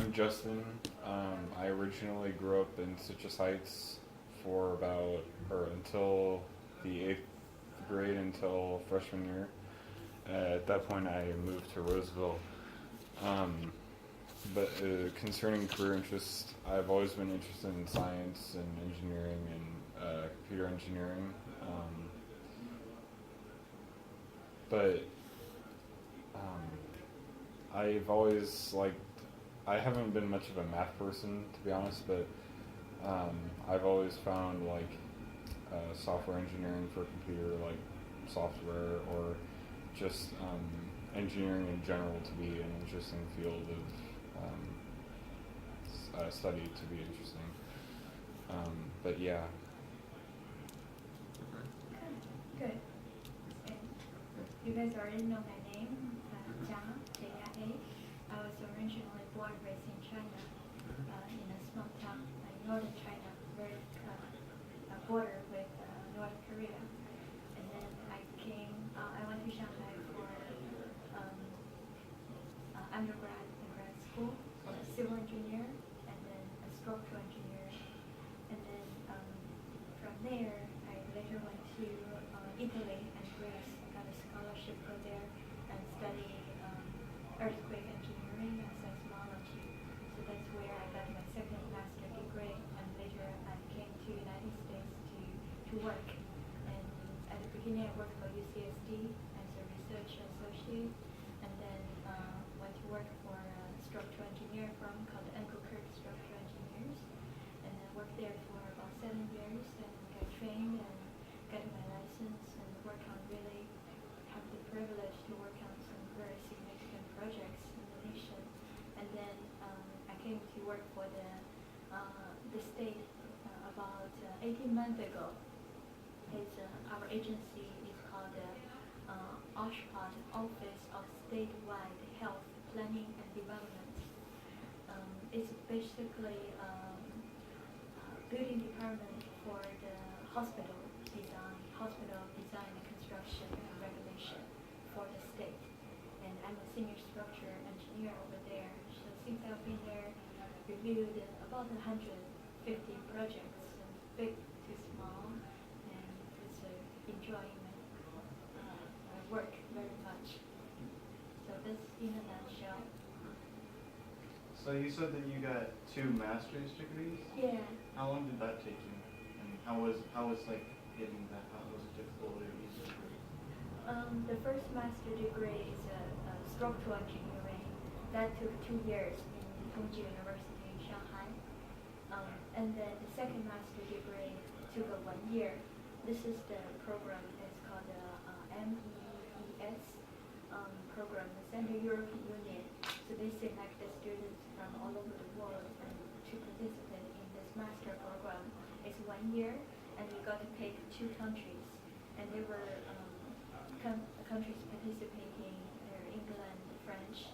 I'm Justin. I originally grew up in Citrus Heights for until the eighth grade until freshman year. At that point, I moved to Roseville. Um, but concerning career interests, I've always been interested in science and engineering and computer engineering. But um, I've always liked. I haven't been much of a math person, to be honest, but I've always found software engineering for computer like software or just engineering in general to be an interesting field of study to be interesting. But yeah. Good. And you guys already know my name, Jia, J-I-A. I was originally born and raised in China, in a small town in northern China, very border with North Korea. And then I went to Shanghai for undergrad and grad school, a civil engineer, and then a structural engineer. And then from there, I later went to Italy and Greece. I got a scholarship go there and study earthquake engineering and seismology. So that's where I got my second master degree. And later I came to United States to work. And at the beginning I worked for UCSD as a research associate. And then went to work for a structural engineer firm called Uncle Kirk Structural Engineers. And I worked there for about 7 years and got trained and got my license and worked on really have the privilege to work on some very significant projects in the nation. And then I came to work for the state about 18 months ago. Our agency is called the OSHPD, Office of Statewide Health Planning and Development. It's basically building department for the hospital design and construction and regulation for the state. And I'm a senior structure engineer over there. So since I've been there, reviewed about 150 projects, big to small, and it's enjoying my work very much. So that's in a nutshell. So you said that you got 2 master's degrees? Yeah. How long did that take you? And how was like getting that? How was it difficult or easy for you? The first master degree is a structural engineering. That took 2 years in Tongji University in Shanghai. And then the second master degree took 1 year. This is the program. It's called the MEES program. The Central European Union. So they select the students from all over the world and to participate in this master program. It's 1 year, and you got to pick 2 countries. And there were countries participating are England, French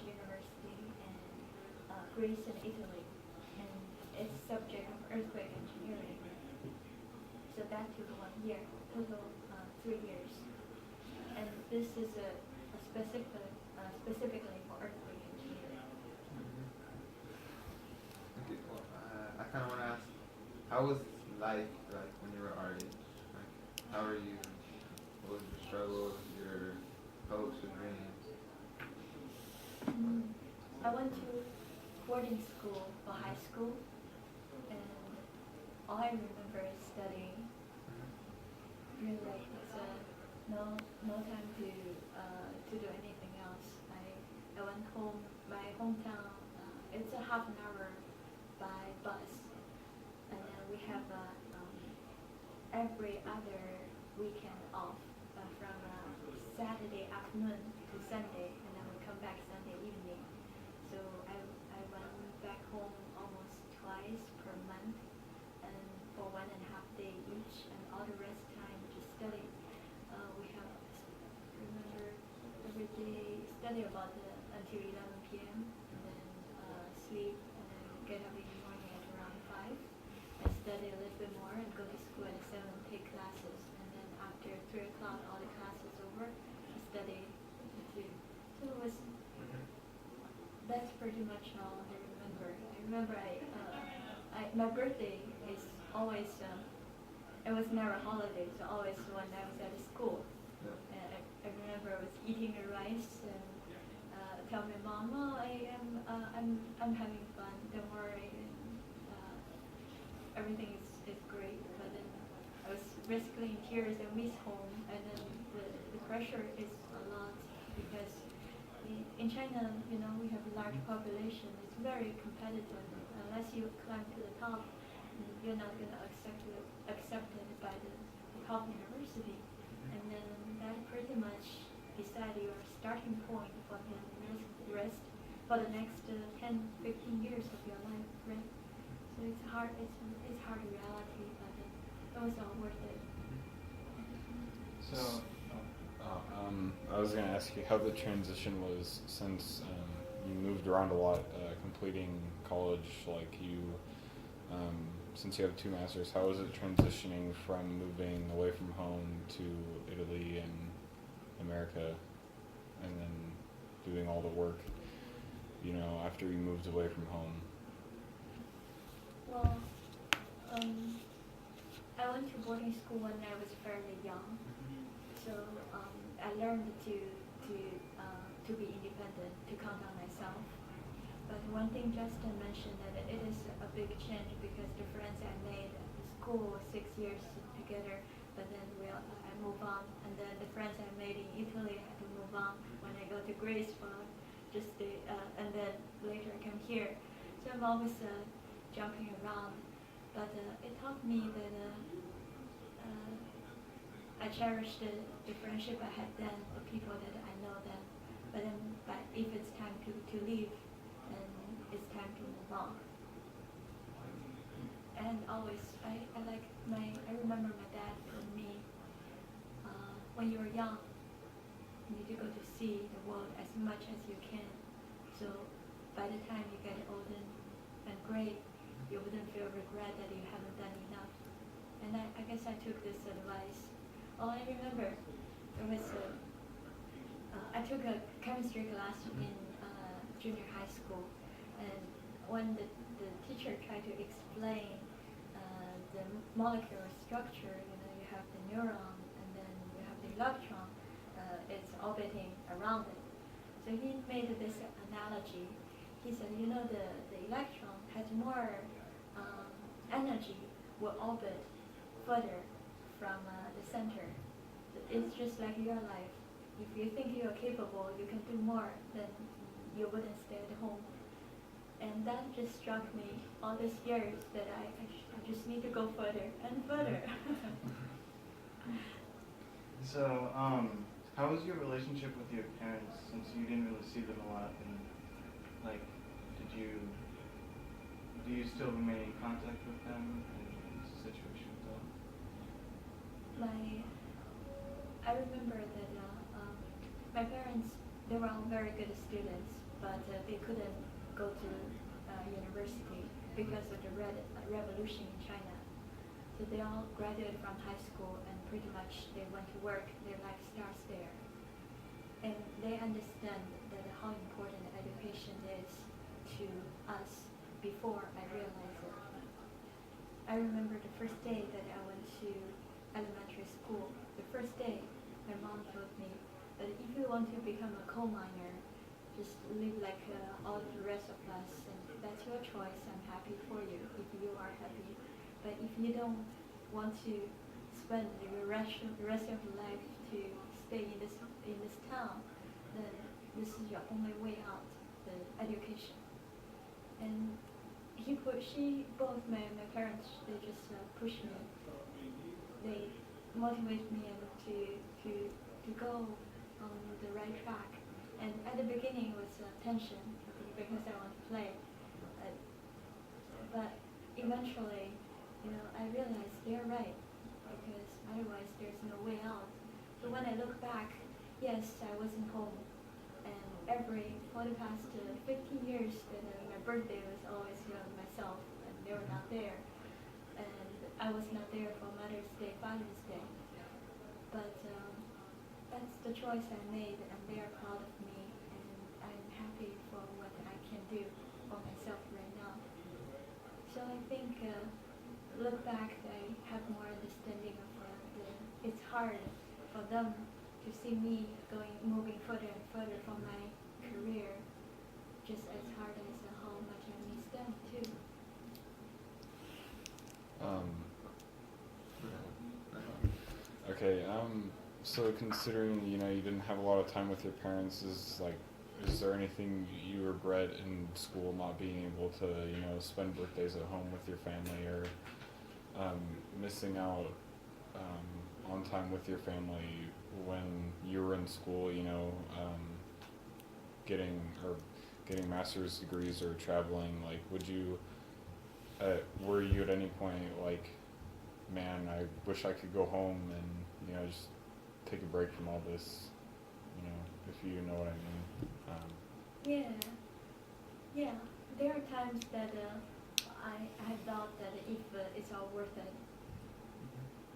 University, and Greece and Italy. And it's subject of earthquake engineering. So that took 1 year, total 3 years. And this is specifically for earthquake engineering. Okay, well, I kind of want to ask, how was life like when you were our age? Like, how are you? What was your struggles, your hopes and dreams? I went to boarding school for high school, and all I remember is studying. Really, it's no time to do anything else. I went home. My hometown. It's a half an hour by bus, and then we have every other weekend off from Saturday afternoon to Sunday, and then we come back Sunday evening. So I went back home almost twice per month, and for 1.5 days each, and all the rest time just study. We have remember every day study about until 11 p.m. and then sleep, and then get up in the morning at around 5 and study a little bit more and go to school at 7, take classes, and then after 3 o'clock all the classes over, I study until. So it was that's pretty much all I remember. I remember my birthday is always, it was never a holiday, so always when I was at school. Yeah. And I remember I was eating the rice and tell my mom, oh, I'm having fun, don't worry, and, everything is great. But then I was basically in tears and miss home, and then the pressure is a lot because in China, you know, we have a large population. It's very competitive. Unless you climb to the top, you're not going to accepted by the top university. And then that pretty much decide your starting point for the rest for the next 10, 15 years of your life, right? So it's hard. It's hard reality, but it was all worth it. So, I was going to ask you how the transition was since you moved around a lot, completing college, like you, since you have 2 masters, how was it transitioning from moving away from home to Italy and America, and then doing all the work, you know, after you moved away from home? Well, I went to boarding school when I was fairly young, so I learned to be independent, to count on myself. But one thing Justin mentioned that it is a big change because the friends I made at the school 6 years together, but then I move on, and then the friends I made in Italy I had to move on when I go to grade school, and then later I come here. So I'm always jumping around, but it taught me that I cherish the friendship I had then, the people that I know then. But if it's time to leave, then it's time to move on. And always, I remember my dad told me, when you were young, you need to go to see the world as much as you can. So by the time you get older and great, you wouldn't feel regret that you haven't done enough. And I guess I took this advice. All I remember, it was I took a chemistry class in junior high school, and when the teacher tried to explain the molecular structure, you know, you have the neuron and then you have the electron, it's orbiting around it. So he made this analogy. He said, you know, the electron has more energy, will orbit further from the center. It's just like your life. If you think you are capable, you can do more, then you wouldn't stay at home. And that just struck me all these years that I just need to go further and further. So, how was your relationship with your parents since you didn't really see them a lot? And like, do you still remain in contact with them? And what's the situation with them? I remember that my parents, they were all very good students, but they couldn't go to university because of the revolution in China. So they all graduated from high school and pretty much they went to work, their life starts there. And they understand that how important education is to us before I realized it. I remember the first day that I went to elementary school. The first day, my mom told me that if you want to become a coal miner, just live like all the rest of us, and that's your choice. I'm happy for you if you are happy. But if you don't want to spend the rest of your life to stay in this town, then this is your only way out, the education. And both my parents, they just push me. They motivate me to go on the right track. And at the beginning it was tension because I want to play. But eventually, you know, I realized they're right because otherwise there's no way out. So when I look back, yes, I wasn't home. And for the past 15 years, that my birthday was always myself, and they were not there. And I was not there for Mother's Day, Father's Day. But that's the choice I made, and they are proud of me, and I'm happy for what I them to see me moving further and further from my career, just as hard as how much I miss them too. Okay, so considering, you know, you didn't have a lot of time with your parents, is there anything you regret in school not being able to, you know, spend birthdays at home with your family, or missing out on time with your family when you were in school, you know, getting master's degrees or traveling? Like, were you at any point like, man, I wish I could go home and, you know, just take a break from all this, you know, if you know what I mean. Yeah. There are times that I thought that if it's all worth it,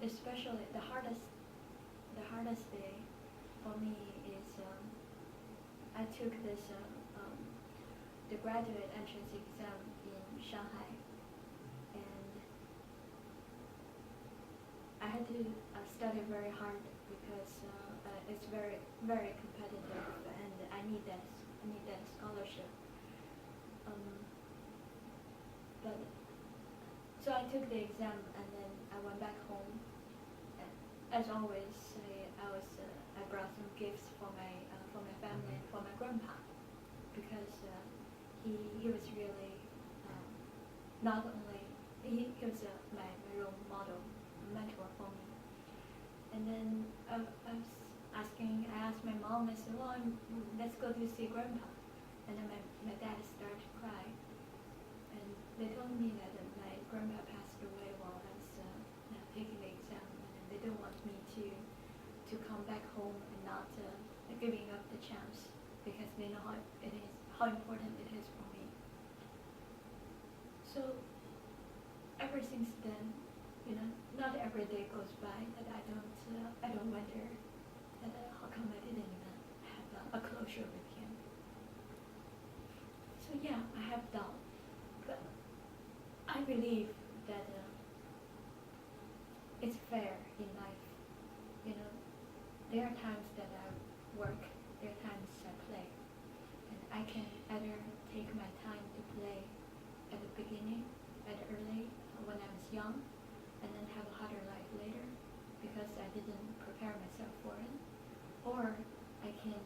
especially the hardest day for me is I took this the graduate entrance exam in Shanghai, and I had to study very hard because it's very very competitive, and I need that scholarship. But so I took the exam and then I went back home. And as always, I brought some gifts for my family and for my grandpa, because he was really not only he was my role model, mentor for me. And then I asked my mom, I said, well, let's go to see grandpa. And then my dad started to cry. And they told me that my grandpa passed away while I was taking the exam, and they don't want me to come back home and not giving up the chance, because they know how important it is for me. So ever since then, you know, not every day goes by that I don't wonder that how come I didn't have a closure with him. So yeah, I have doubt, but I believe that it's fair in life. You know, there are times that I work, there are times I play, and I can either take my time to play at the beginning, early, when I was young, and then have a harder life later because I didn't prepare myself for it, or I can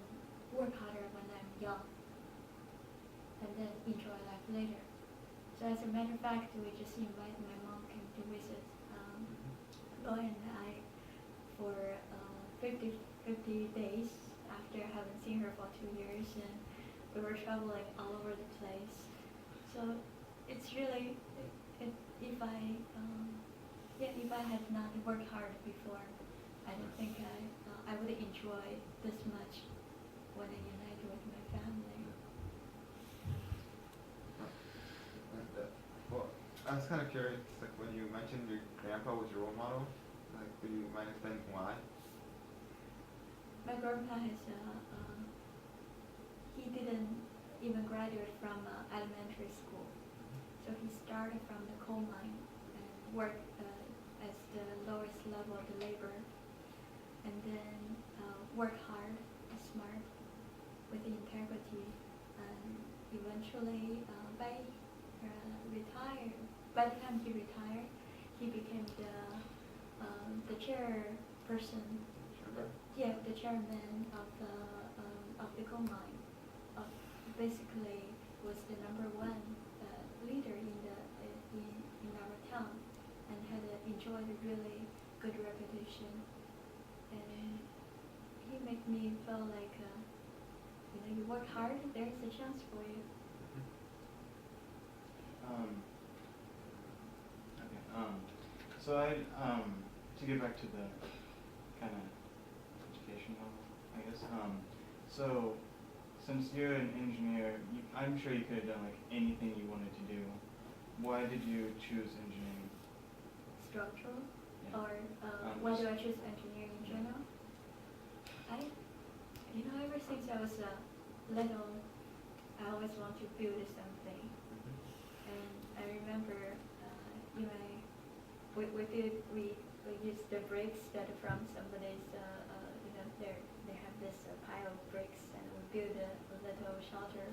work harder when I'm young and then enjoy life later. So as a matter of fact, we just invited my mom came to visit Lloyd and I for 50 days after having seen her for 2 years, and we were traveling all over the place. So it's really, if I had not worked hard before, I don't think I would enjoy this much when I united with my family. Well, I was kind of curious, like when you mentioned your grandpa was your role model, like, do you mind explaining why? My grandpa he didn't even graduate from elementary school, so he started from the coal mine and worked as the lowest level of the labor, and then worked hard, smart, with integrity, and eventually by the time he retired, he became the chairperson, the chairman of the coal mine. Basically, was the #1 leader in our town, and had enjoyed a really good reputation. And he made me feel like, you know, you work hard, there's a chance for you. So to get back to the kind of education level, I guess. So since you're an engineer, I'm sure you could have done like anything you wanted to do. Why did you choose engineering? Structural, Yeah. or why do I choose engineering in general? Ever since I was little, I always want to build something. And I remember, we used the bricks that from somebody's they have this pile of bricks, and we build a little shelter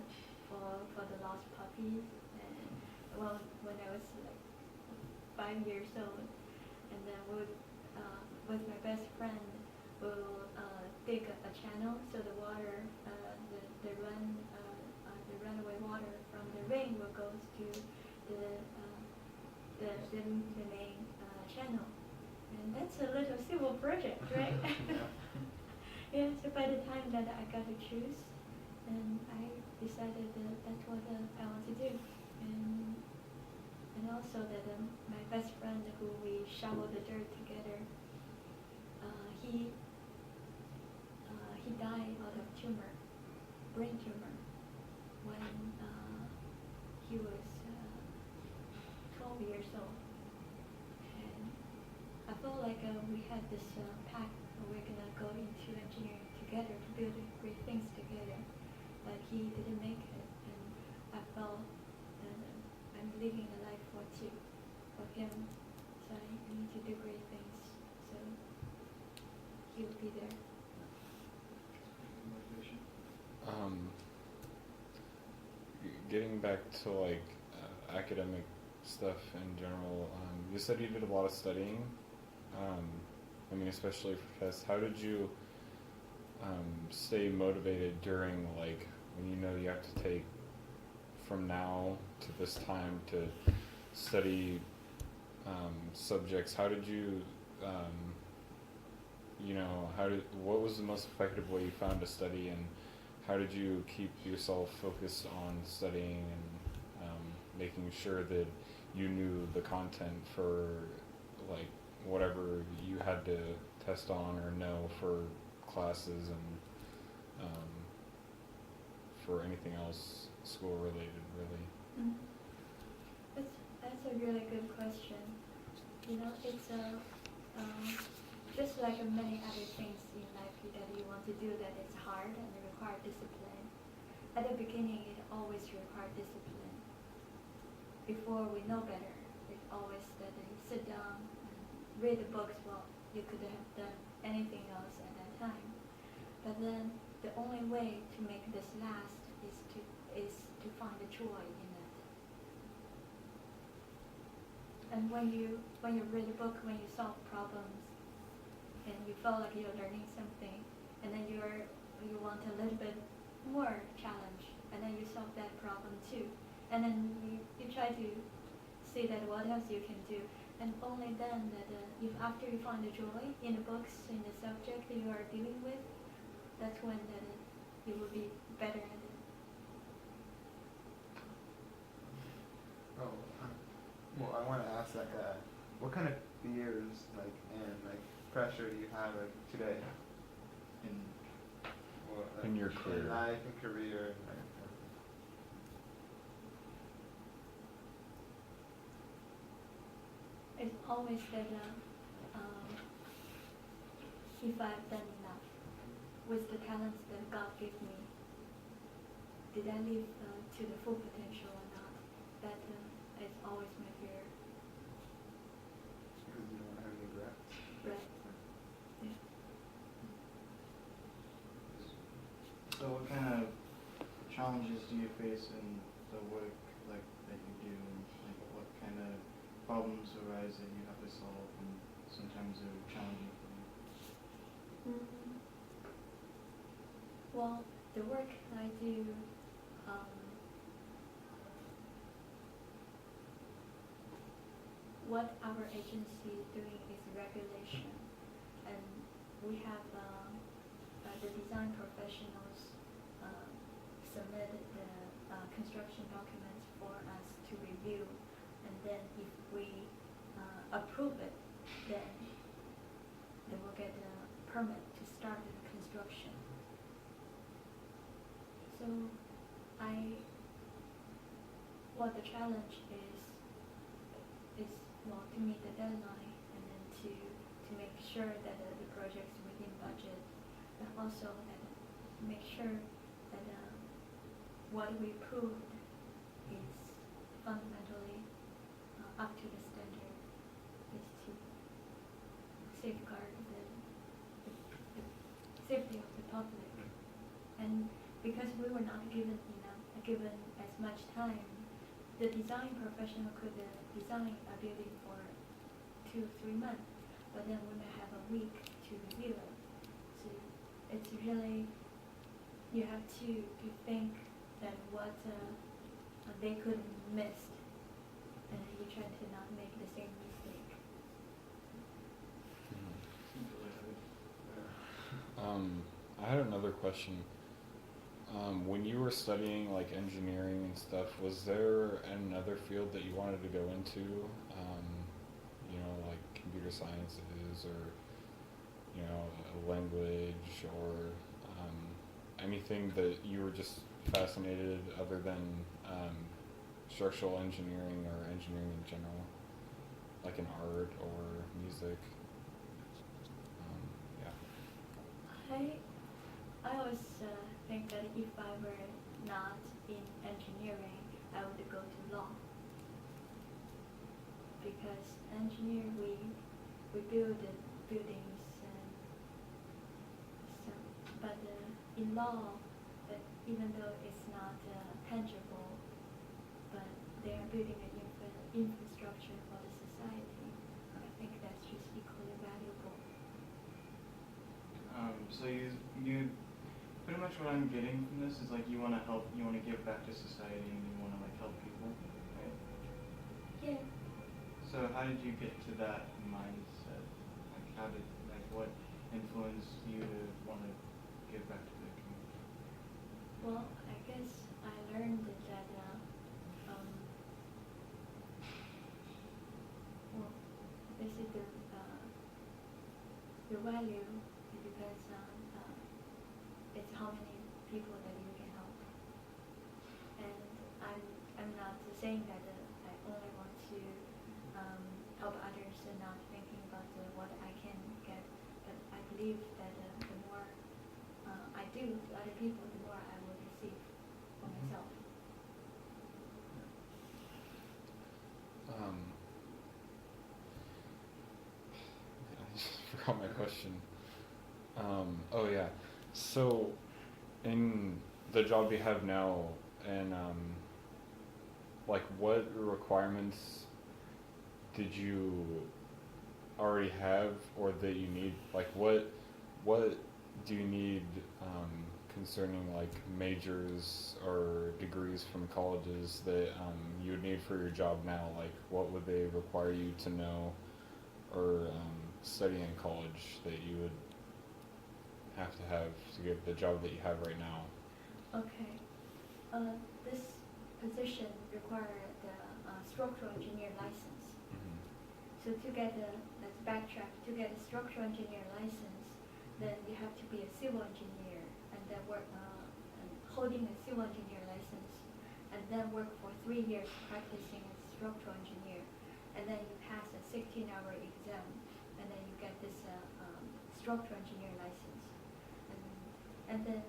for the lost puppies. And well, when I was like 5 years old, and then would with my best friend we'll dig a channel so the water the runaway water from the rain will go to the main channel. And that's a little civil project, right? Yeah, so by the time that I got to choose, and I decided that that's what I want to do. And also that my best friend who we shoveled the dirt together, he died out of tumor, brain tumor, when he was 12 years old. And I felt like we had this pact, we're gonna go into engineering together to build great things together. But he didn't make it, and I felt that I'm living a life for him. So I need to do great things. So he will be there. Motivation. Getting back to like academic stuff in general, you said you did a lot of studying. I mean, especially for tests. How did you stay motivated during like when you know you have to take from now to this time to study subjects? How did you, what was the most effective way you found to study, and how did you keep yourself focused on studying and making sure that you knew the content for like whatever you had to test on or know for classes and for anything else school related, really? Mm-hmm. That's a really good question. You know, it's just like many other things in life that you want to do, that it's hard and it requires discipline. At the beginning, it always requires discipline. Before we know better, it's always that you sit down and read the books. Well, you could have done anything else at that time. But then the only way to make this last is to find the joy in it. And when you read a book, when you solve problems, and you feel like you're learning something, and then you want a little bit more challenge, and then you solve that problem too, and then you try to see that what else you can do, and only then that after you find the joy in the books, in the subject that you are dealing with, that's when that you will be better at it. Oh, well, I want to ask like, what kind of fears and pressure do you have today In your career. in life and career? It's always that if I've done enough with the talents that God gave me, did I live to the full potential or not? That is always my fear. Because you don't have any regrets. Right. Yeah. So what kind of challenges do you face in the work like that you do? Like what kind of problems arise that you have to solve, and sometimes they're challenging for you? Well, the work I do, what our agency is doing is regulation, and we have the design professionals submit the construction documents for us to review, and then if we approve it, then they will get a permit to start the construction. So what the challenge is well, to meet the deadline, and then to make sure that the project's within budget, but also that make sure that what we approved is fundamentally up to the standard, is to safeguard the were not given as much time, the design professional could design a building for 2-3 months, but then we may have a week to review it. So it's really, you have to think that what they could miss, and you try to not make the same mistake. Seems really hard. I had another question. When you were studying like engineering and stuff, was there another field that you wanted to go into? You know, like computer sciences or, you know, a language or anything that you were just fascinated other than structural engineering or engineering in general, like in art or music? Yeah. I always think that if I were not in engineering, I would go to law. Because engineer, we build the buildings, and so, but in law, even though it's not tangible, but they are building an infrastructure for the society. I think that's just equally valuable. So you pretty much what I'm getting from this is like you want to give back to society and you want to like help people, right? Yeah. So how did you get to that mindset? Like what influenced you to want to give back to the community? Well, I guess I learned that well, basically the value, it depends on it's how many people that you can help. And I'm not saying that I only want to help others and not thinking about what I can get, but I believe that the more I do to other people, the more I will receive for myself. I just forgot my question. Oh yeah. So, in the job you have now, and like, what requirements did you already have, or that you need? Like, what do you need concerning like majors or degrees from colleges that you would need for your job now? Like, what would they require you to know or study in college that you would have to get the job that you have right now? Okay. This position required the structural engineer license. Mm-hmm. So to get let's backtrack, to get a structural engineer license, then you have to be a civil engineer and then work and holding a civil engineer license, and then work for 3 years practicing as a structural engineer, and then you pass a 16-hour exam, and then you get this structural engineer license, and then,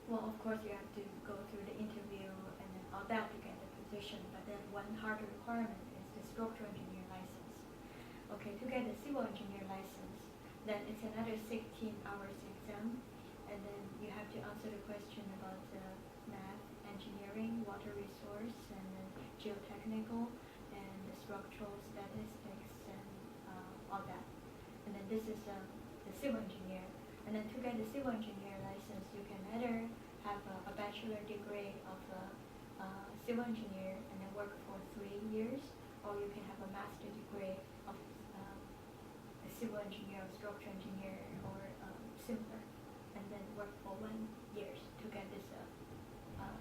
well, of course you have to go through the interview and then all that to get the position, but then one harder requirement is the structural engineer license. Okay, to get the civil engineer license, then it's another 16 hours exam, and then you have to answer the question about math, engineering, water resource, and then geotechnical, and the structural statistics, and all that. And then this is the civil engineer. And then to get the civil engineer license, you can either have a bachelor degree of civil engineer and then work for 3 years, or you can have a master degree of a civil engineer or structural engineer or similar, and then work for 1 year to get this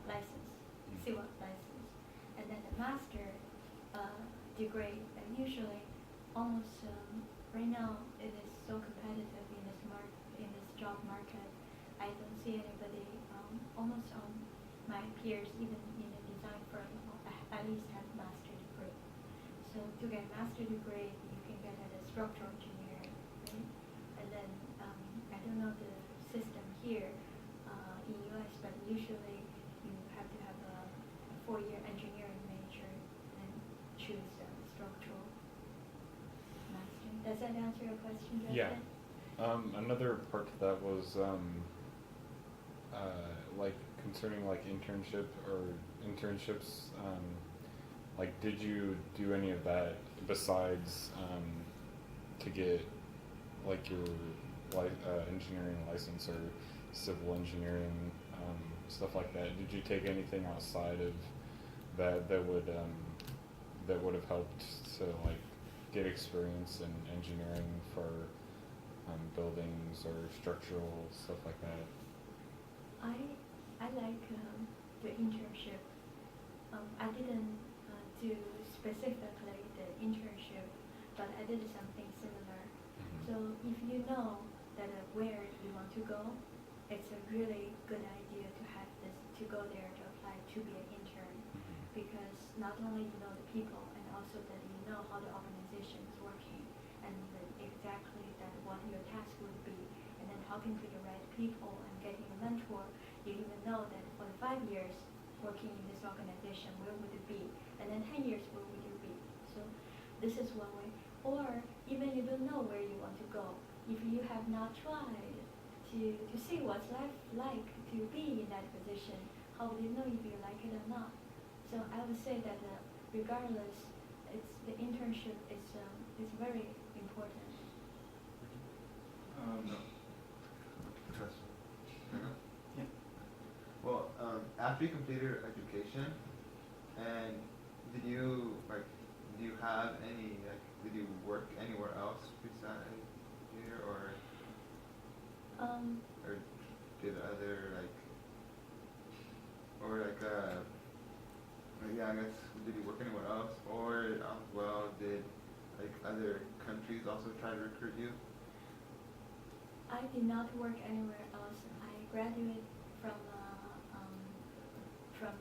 license, civil license. And then the master degree, usually almost right now it is so competitive in this job market. I don't see anybody, almost all my peers, even in the design firm, at least have master degree. So to get master degree, you can get as a structural engineer, right? And then I don't know the system here in US, but usually you have to have a 4-year engineering major and choose structural master. Does that answer your question, Justin? Yeah. Another part to that was like concerning like internship or internships, like did you do any of that besides to get like your engineering license or civil engineering stuff like that? Did you take anything outside of that would have helped to like get experience in engineering for buildings or structural stuff like that? I like the internship. I didn't do specifically the internship, but I did something similar. Mhm. So if you know that where you want to go, it's a really good idea to have this to go there to apply to be an intern, Mhm. because not only you know the people and also that you know how the organization is working and exactly that what your task would be, and then talking to the right people and getting a mentor, you even know that for the 5 years working in this organization, where would it be? And then 10 years, where would you be? So this is one way. Or even you don't know where you want to go. If you have not tried to see what's life like to be in that position, how would you know if you like it or not? So I would say that regardless, the internship is very important. Trust. Yeah. Well, after you completed your education, and did you have any did you work anywhere else besides here, or did other yeah, I guess, did you work anywhere else, or well, did other countries also try to recruit you? I did not work anywhere else. I graduated from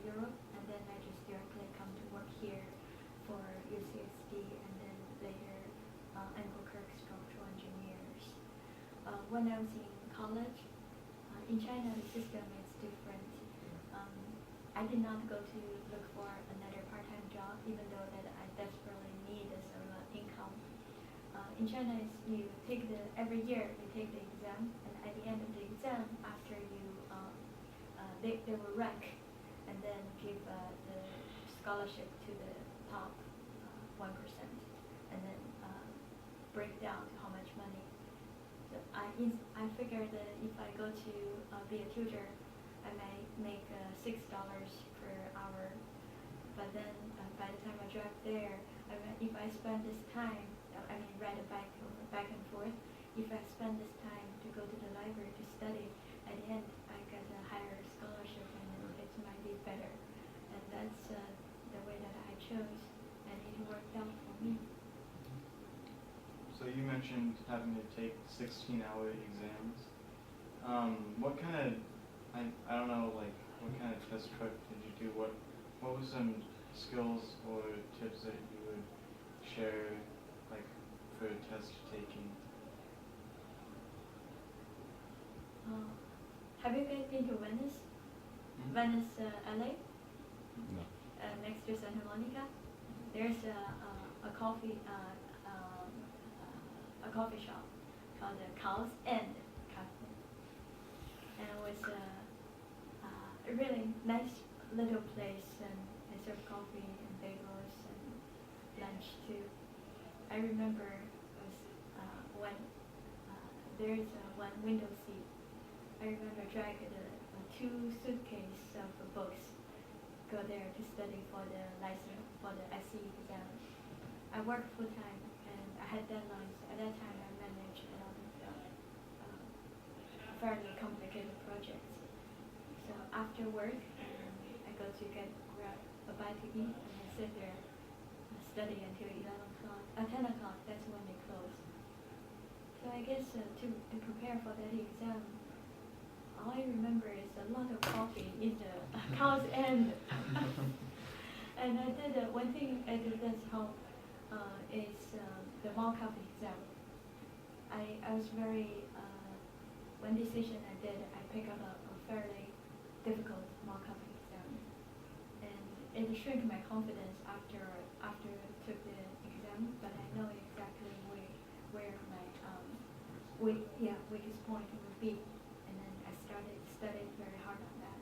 Europe, and then I just directly come to work here for UCSD, and then later Kirk Structural Engineers. When I was in college, in China the system is different. I did not go to look for another part-time job, even though that I desperately need some income. In China, you take every year you take the exam, and at the end of the exam, after you they will rank, and then give the scholarship to the top 1%, and then break down to how much money. So I figured that if I go to be a tutor, I might make $6 per hour, but then by the time I drive there, if I spend this time, ride a bike back and forth, if I spend this time to go to the library to study, at the end I get a higher scholarship, and it might be better. And that's the way that I chose, and it worked out for me. So you mentioned having to take 16-hour exams. What kind of, I don't know, like, what kind of test prep did you do? What were some skills or tips that you would share, like, for test taking? Have you guys been to Venice? Hmm? Venice, LA? No. Next to Santa Monica? There's a coffee shop called Cow's End Cafe, and it was a really nice little place, and they serve coffee and bagels and lunch too. I remember it was when there's one window seat. I remember dragging two suitcases of books, go there to study for the license, for the SE exam. I worked full time, and I had deadlines. At that time, I managed a lot of fairly complicated projects. So after work, I go to grab a bite to eat, and I sit there, study until 11 o'clock. 10 o'clock, that's when they close. So I guess to prepare for that exam, all I remember is a lot of coffee in the Cow's End. And I did one thing I did that's help is the Markov exam. I was very, one decision I did, I picked up a fairly difficult Markov exam. And it shrank my confidence after I took the exam, but I know exactly where my weakest point would be. And then I started studying very hard on that.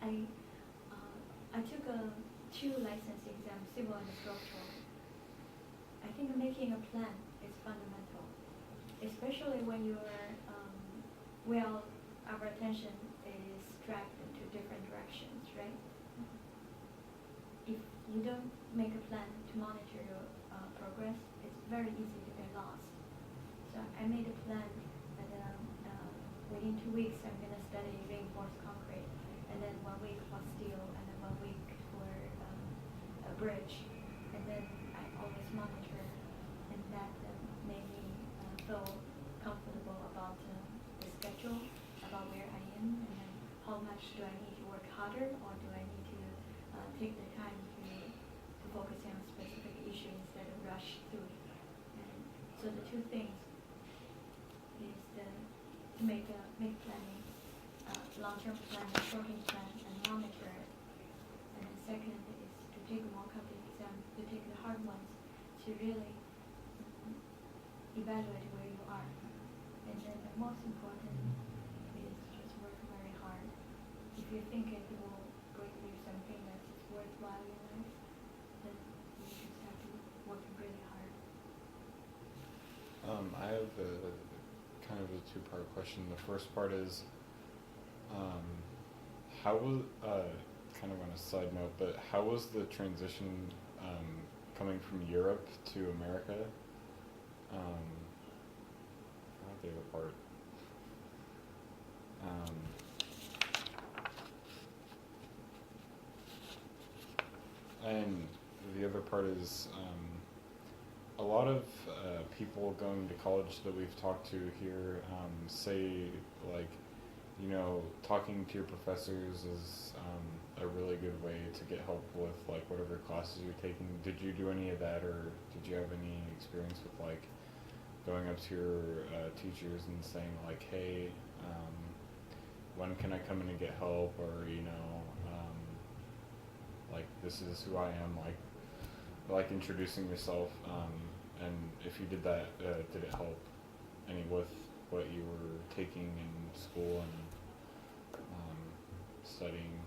I took two license exams, civil and structural. I think making a plan is fundamental, especially when our attention is dragged into different directions, right? If you don't make a plan to monitor your progress, it's very easy to get lost. So I made a plan that within 2 weeks I'm going to study reinforced concrete, and then 1 week for steel, and then 1 week for a bridge, and then I always monitor, and that made me feel comfortable about the schedule, about where I am, and then how much do I need to work harder, or do I need to take the time to focus on a specific issue instead of rush through. And so the two things is to make planning, long-term plan, short-term plan, and monitor it. And then second is to take more complex exams, to take the hard ones, to really evaluate where you are. And then the most important is just work very hard. If you think it will bring you something that is worthwhile in life, then you just have to work really hard. I have kind of a two-part question. The first part is, how was, kind of on a side note, but how was the transition coming from Europe to America? Not the other part. And the other part is, a lot of people going to college that we've talked to here say, like, you know, talking to your professors is a really good way to get help with, like, whatever classes you're taking. Did you do any of that, or did you have any experience with, like, going up to your teachers and saying, like, hey, when can I come in and get help, or, you know, like, this is who I am, like introducing yourself, and if you did that, did it help any with what you were taking in school and studying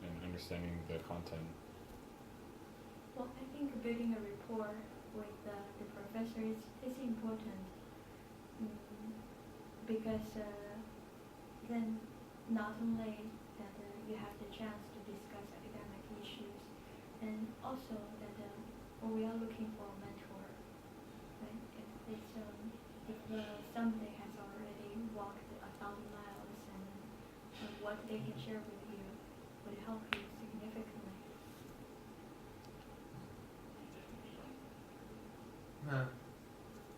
and understanding the content? Well, I think building a rapport with the professors is important, because then not only that you have the chance to discuss academic issues, and also that we are looking for a mentor. Right? If somebody has already walked 1,000 miles, and what they can share with you would help you significantly.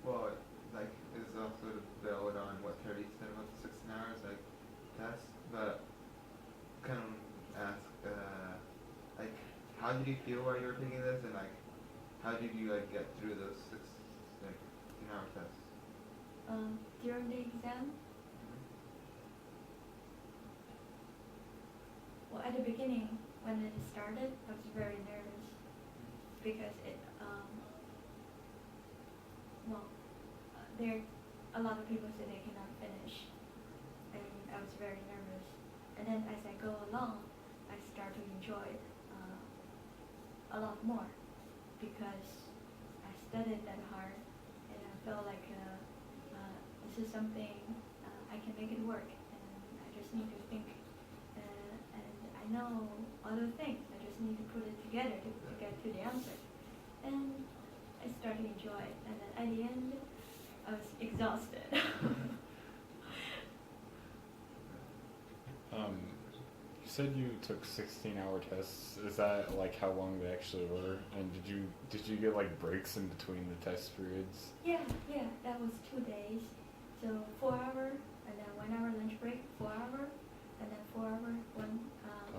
Well, like, is also to build on what Terry said about the 16 hours, like, test, but kind of ask, like, how did you feel while you were taking this, and, like, how did you, like, get through those 16-hour tests? During the exam, well, at the beginning, when it started, I was very nervous, because there a lot of people say they cannot finish, and I was very nervous. And then as I go along, I start to enjoy it a lot more, because I studied that hard, and I felt like this is something I can make it work, and I just need to think, and I know other things. I just need to put it together to get to the answer, and I started to enjoy it. And then at the end, I was exhausted. You said you took 16-hour tests. Is that, like, how long they actually were? And did you get, like, breaks in between the test periods? Yeah, that was 2 days. So 4 hour, and then 1 hour lunch break, 4 hour, and then 4 hour,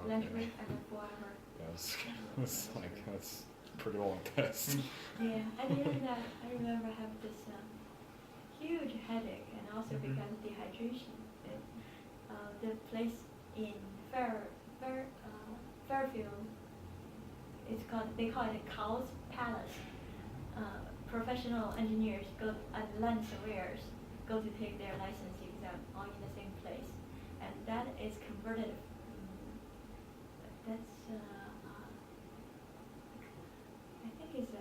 lunch Okay. break, and then 4 hour. Yeah, it's like, that's a pretty long test. Yeah, at the end I remember having this huge headache, and also because of dehydration. The place in Fairfield, they call it Cow's Palace. Professional engineers and land surveyors go to take their license exam all in the same place, and that is converted that's I think it's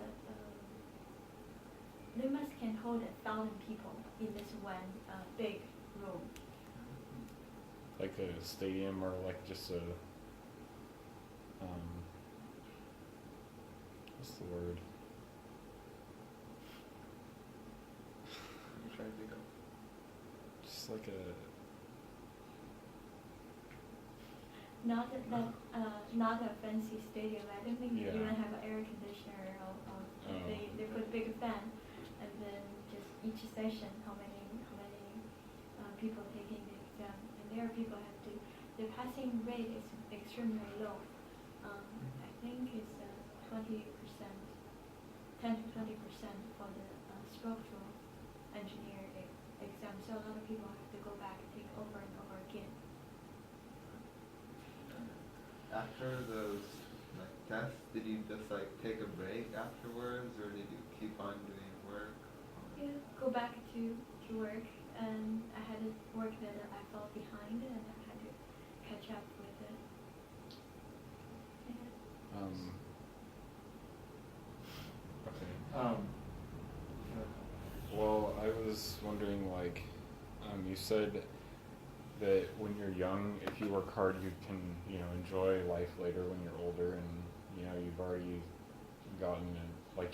they must can hold 1,000 people in this one big room. Like a stadium or like just a what's the word? I'm trying to think of. Just like a Not a fancy stadium. I don't think they Yeah. even have an air conditioner. Or Oh. they put a big fan, and then just each session how many people taking the exam, and there people have to. The passing rate is extremely low. I think it's 20%, 10 to 20% for the structural engineer exam. So a lot of people have to go back and take over and over again. After those like tests, did you just like take a break afterwards, or did you keep on doing work? Yeah, go back to work, and I had a work that I fell behind, and I had to catch up with it. Yeah. Okay. Well, I was wondering, like, you said that when you're young, if you work hard, you can, enjoy life later when you're older, and you've already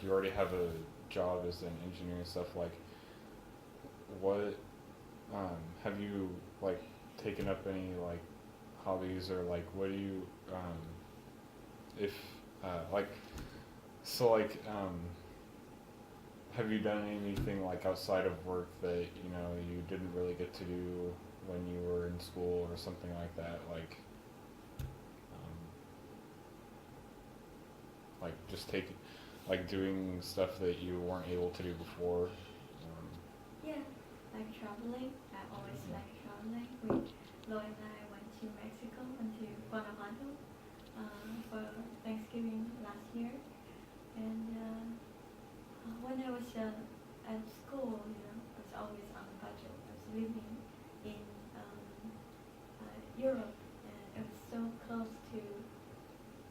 you already have a job as an engineer and stuff. Like, what have you like taken up any like hobbies, or like what do you if like so like have you done anything like outside of work that you didn't really get to do when you were in school or something like that, like just doing stuff that you weren't able to do before? Yeah, like traveling. I always like traveling. Lloyd and I went to Mexico, went to Guanajuato for Thanksgiving last year. And when I was at school, I was always on a budget. I was living in Europe, and it was so close to.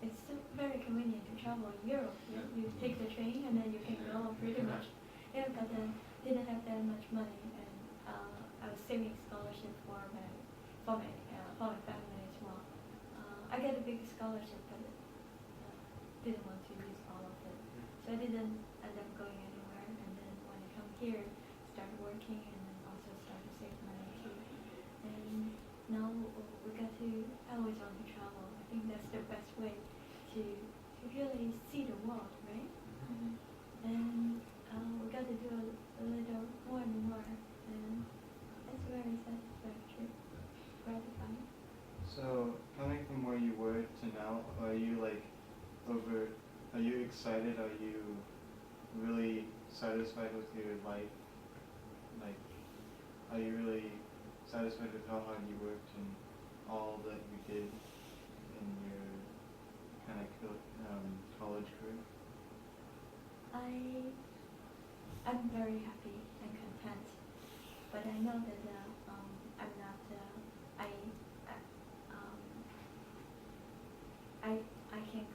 It's so very convenient to travel in Europe. You take the train and then you can go pretty much. Yeah, but didn't have that much money, and I was saving scholarship for my family as well. I got a big scholarship, but didn't want to use all of it, so I didn't end up going anywhere. And then when I come here, started working, and then also started to save money too. And now we got to. I always want to travel. I think that's the best way to really see the world, right? And we got to do a little more and more, and that's very satisfactory, gratifying. So coming from where you were to now, are you are you excited? Are you really satisfied with your life? Like, are you really satisfied with how hard you worked and all that you did in your kind of college career? I'm very happy and content, but I know that I'm not. I can't